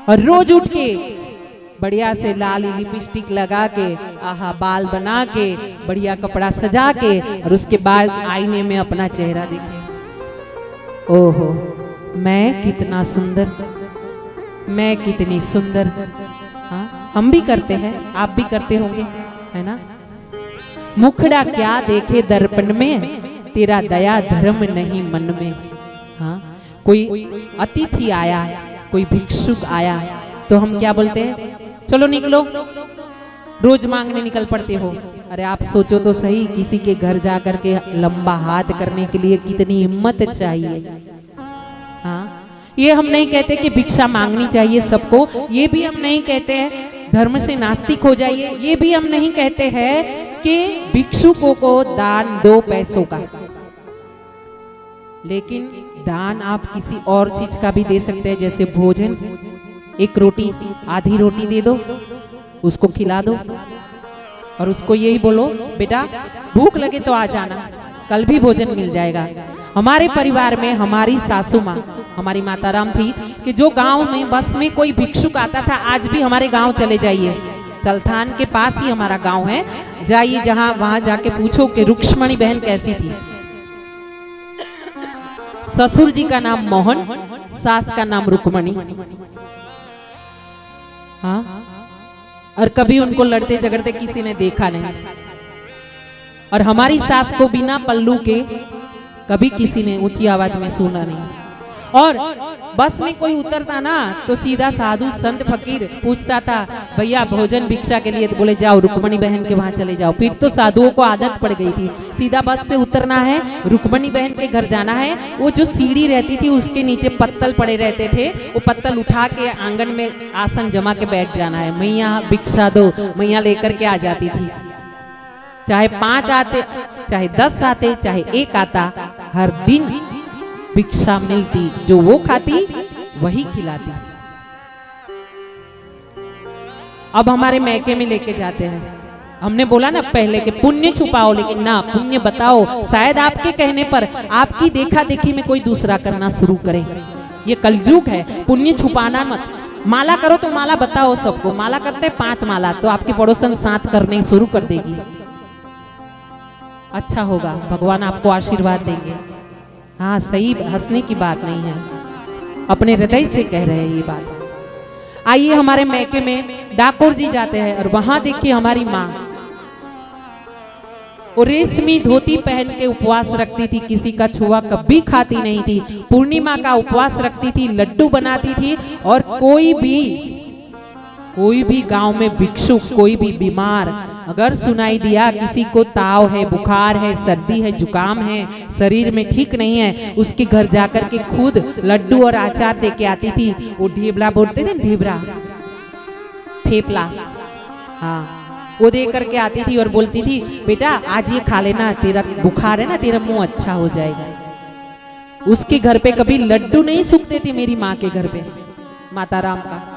और रोज उठ के बढ़िया से लाल लिपस्टिक लगा के, आहा बाल बना के, बढ़िया कपड़ा सजा के, और उसके बाद आईने में अपना चेहरा देखे, ओहो मैं कितना सुंदर, मैं कितनी सुंदर। हाँ हम भी करते हैं, आप भी करते होंगे, है ना। मुखड़ा क्या देखे दर्पण में, तेरा दया धर्म नहीं मन में। हाँ कोई अतिथि आया, कोई भिक्षुक आया, तो हम क्या बोलते हैं, चलो निकलो, रोज मांगने निकल पड़ते हो। अरे आप सोचो तो सही, किसी के घर जाकर के लंबा हाथ करने के लिए कितनी हिम्मत चाहिए। हाँ ये हम नहीं कहते कि भिक्षा मांगनी चाहिए सबको, ये भी हम नहीं कहते हैं धर्म से नास्तिक हो जाइए, ये भी हम नहीं कहते हैं कि भिक्षुकों को दान 2 पैसों का, लेकिन दान आप किसी और चीज का भी दे सकते हैं, जैसे भोजन, एक रोटी, आधी रोटी दे दो, उसको खिला दो, और उसको यही बोलो बेटा भूख लगे तो आ जाना, कल भी भोजन मिल जाएगा। हमारे परिवार में हमारी सासू माँ, हमारी माता राम थी कि जो गांव में बस में कोई भिक्षुक आता था, आज भी हमारे गांव चले जाइए, चलथान के पास ही हमारा गांव है, जाइए जहां, वहां जाके पूछो कि रुक्ष्मणी बहन कैसी थी। ससुर जी का नाम मोहन, सास का नाम रुक्मणी। हाँ और कभी उनको लड़ते झगड़ते किसी ने देखा नहीं, और हमारी सास को बिना पल्लू के कभी किसी ने ऊंची आवाज में सुना नहीं। और बस में कोई उतरता ना तो सीधा साधु संत फकीर पूछता था, भैया भोजन भिक्षा के लिए, तो बोले जाओ रुक्मणी बहन के वहां चले जाओ। फिर तो साधुओं को आदत पड़ गई थी, सीधा बस से उतरना है, रुक्मणी बहन के घर जाना है। वो जो सीढ़ी रहती थी उसके नीचे पत्तल पड़े रहते थे, वो पत्तल उठा के आंगन में आसन जमा के बैठ जाना है, मैया भिक्षा दो, मैया लेकर के आ जाती थी। चाहे 5 आते, चाहे 10 आते, चाहे 1 आता, हर दिन भिक्षा मिलती, जो वो खाती वही खिलाती। अब हमारे मैके में लेके जाते हैं, हमने बोला ना पहले कि पुण्य छुपाओ, लेकिन ना पुण्य बताओ, शायद आपके कहने पर आपकी देखा देखी में कोई दूसरा करना शुरू करे। ये कलयुग है, पुण्य छुपाना मत। माला करो तो माला बताओ सबको, माला करते 5 माला तो आपकी पड़ोसन 7 करने शुरू कर देगी। अच्छा होगा, भगवान आपको आशीर्वाद देंगे। हाँ सही, हंसने की बात नहीं है, अपने हृदय से कह रहे हैं ये बात। आइए हमारे मैके में डाकोर जी जाते हैं, और वहां देखिए हमारी माँ, वो रेशमी धोती पहन के उपवास रखती थी, किसी का छुआ कभी खाती नहीं थी, पूर्णिमा का उपवास रखती थी, लड्डू बनाती थी। और कोई भी गांव में भिक्षुक, कोई भी बीमार अगर सुनाई दिया, किसी को ताव है, बुखार है, सर्दी है, जुकाम है, शरीर में ठीक नहीं है, उसके घर जाकर के खुद लड्डू और अचार दे के आती थी। वो ढेबला बोलते थे, ढेबरा ठेपला, हाँ वो दे करके आती थी और बोलती थी बेटा आज ये खा लेना, तेरा बुखार है ना, तेरा मुंह अच्छा हो जाएगा। उसके घर पे कभी लड्डू नहीं सूखते थे, मेरी माँ के घर पे, माता राम का।